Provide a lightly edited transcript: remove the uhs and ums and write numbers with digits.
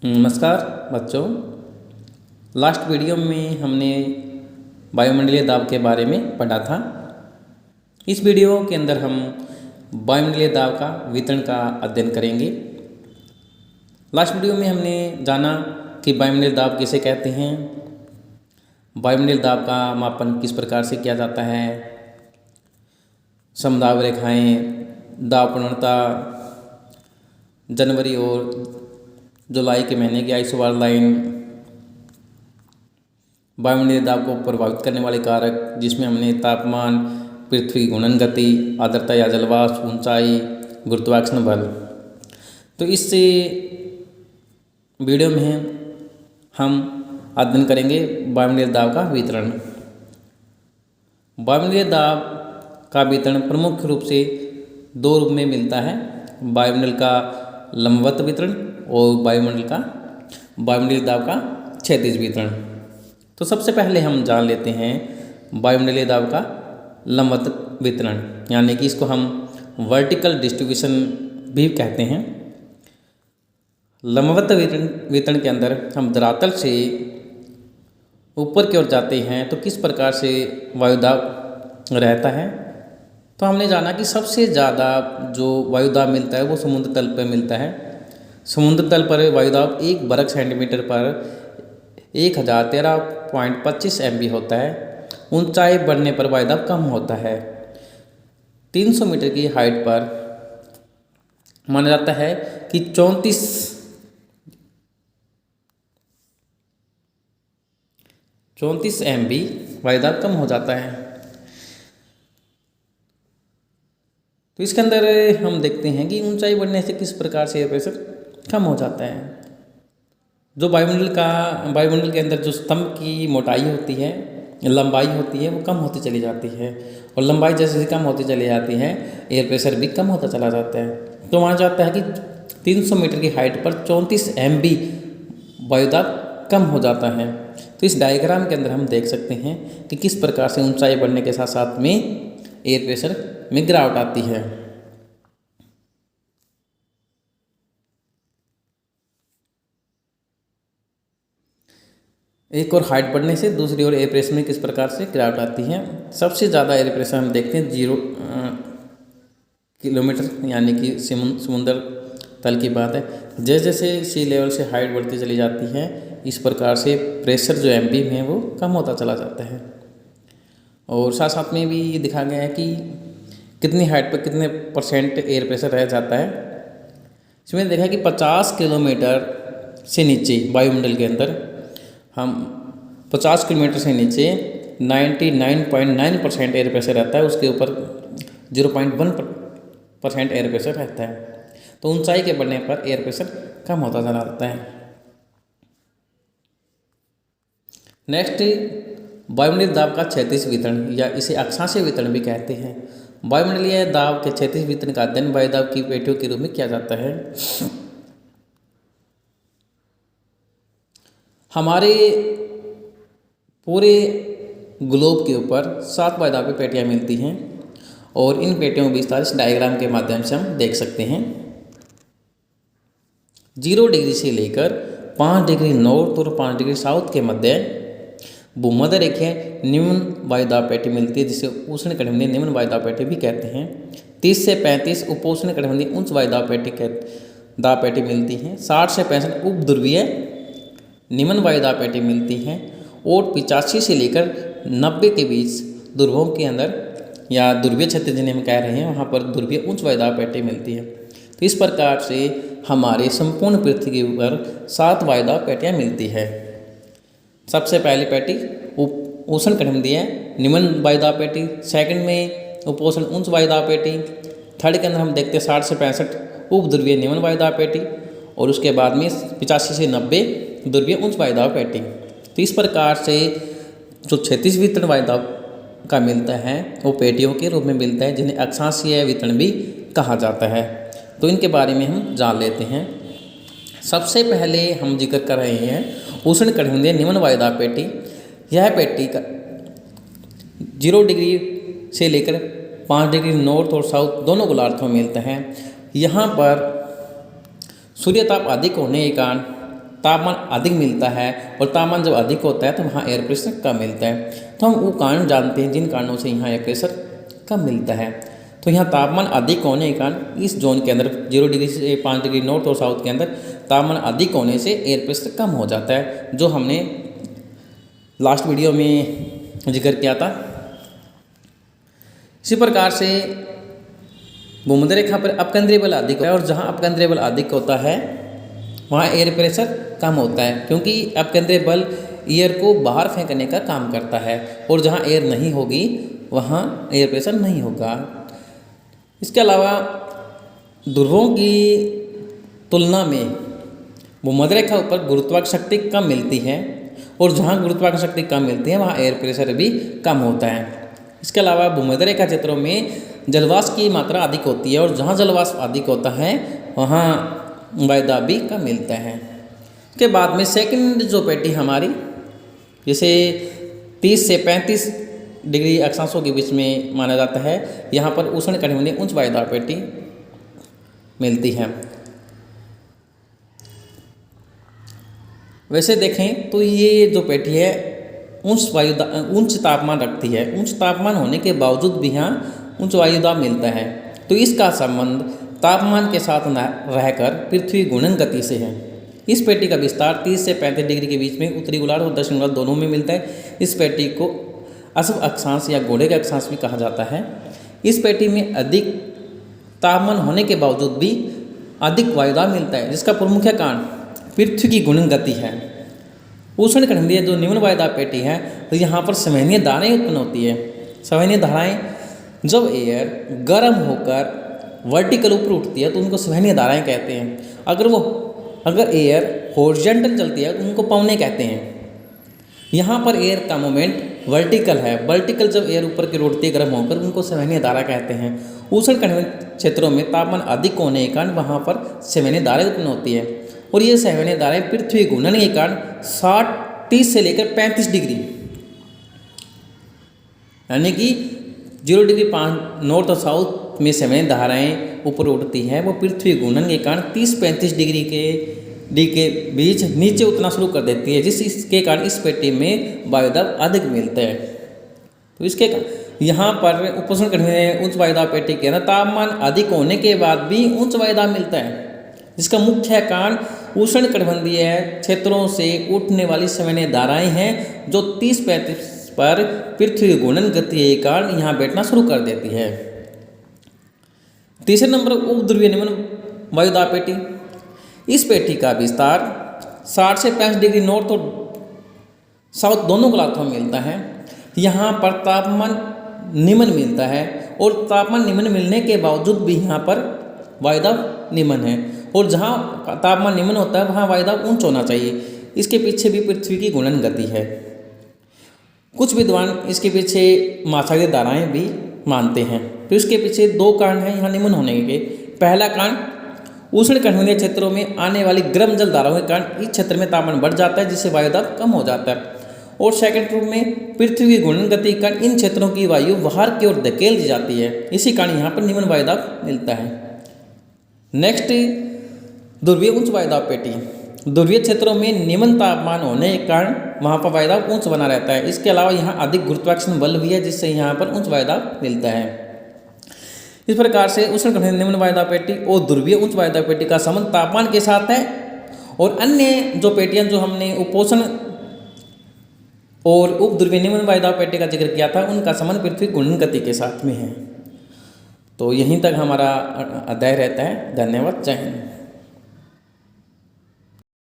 नमस्कार बच्चों। Last video में हमने वायुमंडलीय दाब के बारे में पढ़ा था। इस वीडियो के अंदर हम वायुमंडलीय दाब का वितरण का अध्ययन करेंगे। लास्ट वीडियो में हमने जाना कि वायुमंडलीय दाब किसे कहते हैं, वायुमंडलीय दाब का मापन किस प्रकार से किया जाता है, समदाब रेखाएँ, दाब प्रवणता, जनवरी और जुलाई के महीने की आइसोबार लाइन, वायुमंडलीय दाब को प्रभावित करने वाले कारक जिसमें हमने तापमान, पृथ्वी की घूर्णन गति, आर्द्रता या जलवाष्प, ऊंचाई, गुरुत्वाकर्षण बल। तो इस वीडियो में हम अध्ययन करेंगे वायुमंडलीय दाब का वितरण। वायुमंडलीय दाब का वितरण प्रमुख रूप से दो रूप में मिलता है, वायुमंडल का लंबवत वितरण और वायुमंडलीय दाब का क्षैतिज वितरण। तो सबसे पहले हम जान लेते हैं वायुमंडलीय दाब का लंबवत वितरण, यानी कि इसको हम वर्टिकल डिस्ट्रीब्यूशन भी कहते हैं। लंबवत वितरण के अंदर हम धरातल से ऊपर की ओर जाते हैं तो किस प्रकार से वायुदाब रहता है। तो हमने जाना कि सबसे ज़्यादा जो वायुदाब मिलता है वो समुद्र तल पर मिलता है। समुद्र तल पर वायुदाब 1 वर्ग सेंटीमीटर पर 1013.25 MB होता है। ऊंचाई बढ़ने पर वायुदाब कम होता है। 300 मीटर की हाइट पर माना जाता है कि 34 MB वायुदाब कम हो जाता है। तो इसके अंदर हम देखते हैं कि ऊंचाई बढ़ने से किस प्रकार से एयर प्रेशर कम हो जाता है। जो वायुमंडल के अंदर जो स्तंभ की मोटाई होती है, लंबाई होती है, वो कम होती चली जाती है और लंबाई जैसे जैसे कम होती चली जाती है एयर प्रेशर भी कम होता चला जाता है। तो माना जाता है कि 300 मीटर की हाइट पर 34 MB वायुदाब कम हो जाता है। तो इस डायग्राम के अंदर हम देख सकते हैं कि किस प्रकार से ऊंचाई बढ़ने के साथ साथ में एयर प्रेशर में गिरावट आती है। एक और हाइट बढ़ने से दूसरी ओर एयर प्रेशर में किस प्रकार से गिरावट आती है। सबसे ज़्यादा एयर प्रेशर हम देखते हैं 0 किलोमीटर, यानी कि समुद्र तल की बात है। जैसे जैसे सी लेवल से हाइट बढ़ती चली जाती है इस प्रकार से प्रेशर जो MB में है वो कम होता चला जाता है। और साथ साथ में भी ये दिखा गया है कि कितनी हाइट पर कितने % एयर प्रेशर रह जाता है। इसमें देखा है कि 50 किलोमीटर से नीचे वायुमंडल के अंदर हम 50 किलोमीटर से नीचे 99.9% एयर प्रेशर रहता है, उसके ऊपर 0.1% एयर प्रेशर रहता है। तो ऊंचाई के बढ़ने पर एयर प्रेशर कम होता चला जाता है। नेक्स्ट, वायुमंडलीय दाब का क्षैतिज वितरण या इसे अक्षांशीय वितरण भी कहते हैं। वायुमंडलीय दाब के क्षैतिज वितरण का अध्ययन वायुदाब की पेटियों के रूप में किया जाता है। हमारे पूरे ग्लोब के ऊपर 7 वायुदाब की पेटियाँ मिलती हैं और इन पेटियों का विस्तार इस डायग्राम के माध्यम से हम देख सकते हैं। 0 डिग्री से लेकर 5 डिग्री नॉर्थ और 5 डिग्री साउथ के मध्य भूमध्य रेखा निम्न वायुदाब पेटी मिलती है, जिसे उष्णकटिबंधीय निम्न वायुदाब पेटी भी कहते हैं। 30 से 35 उपोष्णकटिबंधीय उच्च वायुदाब पेटी मिलती हैं। 60 से 65 उपध्रुवीय निम्न वायुदाब पेटी मिलती हैं और 85 से लेकर 90 के बीच ध्रुवों के अंदर या ध्रुवीय क्षेत्र जिन्हें हम कह रहे हैं वहाँ पर ध्रुवीय उच्च वायुदाब पेटी मिलती है। तो इस प्रकार से हमारे संपूर्ण पृथ्वी पर 7 वायुदाब पेटियाँ मिलती है। सबसे पहली पेटी उष्णकटिबंधीय निम्न वायुदाब पेटी, सेकंड में उपोष्ण उच्च वायुदाब पेटी, थर्ड के अंदर हम देखते हैं 60 से 65 उपध्रुवीय निम्न वायुदाब पेटी और उसके बाद में 85 से 90 ध्रुवीय उच्च वायुदाब पेटी। तो इस प्रकार से जो क्षैतिज वितरण वायुदाब का मिलता है वो पेटियों के रूप में मिलता है, जिन्हें अक्षांशीय वितरण भी कहा जाता है। तो इनके बारे में हम जान लेते हैं। सबसे पहले हम जिक्र कर रहे हैं उष्णकटिबंधीय निम्न वायुदाब पेटी। यह पेटी का 0 डिग्री से लेकर 5 डिग्री नॉर्थ और साउथ दोनों गोलार्धों में मिलता है। यहाँ पर सूर्यताप अधिक होने के कारण तापमान अधिक मिलता है, और तापमान जब अधिक होता है तो वहाँ एयर प्रेशर कम मिलता है। तो हम वो कारण जानते हैं जिन कारणों से यहाँ एयर प्रेशर कम मिलता है। तो यहाँ तापमान अधिक होने के कारण इस जोन के अंदर 0 डिग्री से 5 डिग्री नॉर्थ और साउथ के अंदर तापमान अधिक होने से एयर प्रेशर कम हो जाता है, जो हमने लास्ट वीडियो में जिक्र किया था। इसी प्रकार से भूमध्य रेखा पर अपकेंद्रीय बल अधिक होता है, और जहाँ अपकेंद्रीय बल अधिक होता है वहाँ एयर प्रेशर कम होता है, क्योंकि अपकेंद्रीय बल एयर को बाहर फेंकने का काम करता है, और जहाँ एयर नहीं होगी वहाँ एयर प्रेशर नहीं होगा। इसके अलावा ध्रुवों की तुलना में भूमध्य रेखा ऊपर गुरुत्वाकर्षण शक्ति कम मिलती है, और जहाँ गुरुत्वाकर्षण शक्ति कम मिलती है वहाँ एयर प्रेशर भी कम होता है। इसके अलावा भूमध्य रेखा क्षेत्रों में जलवाष्प की मात्रा अधिक होती है, और जहाँ जलवाष्प अधिक होता है वहाँ वायुदाब भी कम मिलता है। उसके बाद में सेकंड जो पेटी हमारी, जैसे 30 से 35 डिग्री अक्षांशों के बीच में माना जाता है, यहाँ पर उष्णकटिबंधीय उच्च वायुदाब पेटी मिलती है। वैसे देखें तो ये जो पेटी है उच्च तापमान रखती है। उच्च तापमान होने के बावजूद भी यहाँ उच्च वायुदाब मिलता है। तो इसका संबंध तापमान के साथ रहकर पृथ्वी घूर्णन गति से है। इस पेटी का विस्तार 30 से 35 डिग्री के बीच में उत्तरी गोलार्ध और दक्षिण गोलार्ध दोनों में मिलता है। इस पेटी को अशुभ अक्षांश या घोड़े के अक्षांश भी कहा जाता है। इस पेटी में अधिक तापमान होने के बावजूद भी अधिक वायुदाब मिलता है, जिसका प्रमुख कारण पृथ्वी की घूर्णन गति है। उष्णकटिबंधीय जो निम्न वायुदाब पेटी है, तो यहाँ पर संवहनीय धाराएं उत्पन्न होती है। संवहनीय धाराएं जब एयर गर्म होकर वर्टिकल ऊपर उठती है तो उनको संवहनीय धाराएं कहते हैं। अगर एयर हॉरिजॉन्टल चलती है तो उनको पवने कहते हैं। यहाँ पर एयर का मोमेंट वर्टिकल है। वर्टिकल जब एयर ऊपर की उड़ती है गर्म होकर, उनको संवहनीय धारा कहते हैं। उष्णकटिबंधीय क्षेत्रों में तापमान अधिक होने के कारण वहाँ पर संवहनीय धाराएं उत्पन्न होती है, और ये संवहनीय धाराएं पृथ्वी घूर्णन के कारण 30 से लेकर 35 डिग्री, यानी कि 0 डिग्री 5 नॉर्थ और साउथ में संवहनीय धाराएं ऊपर उठती हैं, वो पृथ्वी घूर्णन के कारण 30-35 डिग्री के बीच नीचे उतरना शुरू कर देती है, जिसके कारण इस पेटी में वायुदाब अधिक मिलता है। तो इसके यहाँ पर उष्णकटिबंधीय उच्च वायुदाब पेटी के अंदर तापमान अधिक होने के बाद भी उच्च वायुदाब मिलता है, जिसका मुख्य कारण उष्णकटिबंधीय क्षेत्रों से उठने वाली संवहनीय धाराएं हैं, जो 30-35 पर पृथ्वी घूर्णन गति के कारण यहाँ बैठना शुरू कर देती है। तीसरे नंबर उपध्रुवीय निम्न वायुदाब पेटी। इस पेटी का विस्तार 60 से 65 डिग्री नॉर्थ और साउथ दोनों गोलार्धों में मिलता है। यहाँ पर तापमान निम्न मिलता है, और तापमान निम्न मिलने के बावजूद भी यहाँ पर वायुदाब निम्न है, और जहाँ तापमान निम्न होता है वहाँ वायुदाब उच्च होना चाहिए। इसके पीछे भी पृथ्वी की घूर्णन गति है। कुछ विद्वान इसके पीछे माशागीय धाराएं भी मानते हैं। तो इसके पीछे 2 कारण हैं यहाँ निम्न होने के। पहला कारण उष्णकटिबंधीय क्षेत्रों में आने वाली गर्म जल धाराओं के कारण इस क्षेत्र में तापमान बढ़ जाता है, जिससे वायुदाब कम हो जाता है। और सेकंड रूप में पृथ्वी की घूर्णन गति के कारण इन क्षेत्रों की वायु बाहर की ओर धकेल दी जाती है, इसी कारण यहाँ पर निम्न वायुदाब मिलता है। नेक्स्ट, ध्रुवीय उच्च वायुदाब पेटी। ध्रुवीय क्षेत्रों में निम्न तापमान होने के कारण वहाँ पर वायुदाब उच्च बना रहता है। इसके अलावा यहाँ अधिक गुरुत्वाकर्षण बल भी है, जिससे यहाँ पर उच्च वायुदाब मिलता है। इस प्रकार से उष्णकटिबंधीय निम्न वायुदाब पेटी और ध्रुवीय उच्च वायुदाब पेटी का संबंध तापमान के साथ है, और अन्य जो पेटियां जो हमने उपोष्ण और उपध्रुवीय निम्न वायुदाब पेटी का जिक्र किया था, उनका संबंध पृथ्वी घूर्णन गति के साथ में है। तो यहीं तक हमारा अध्याय रहता है। धन्यवाद। जय हिंद।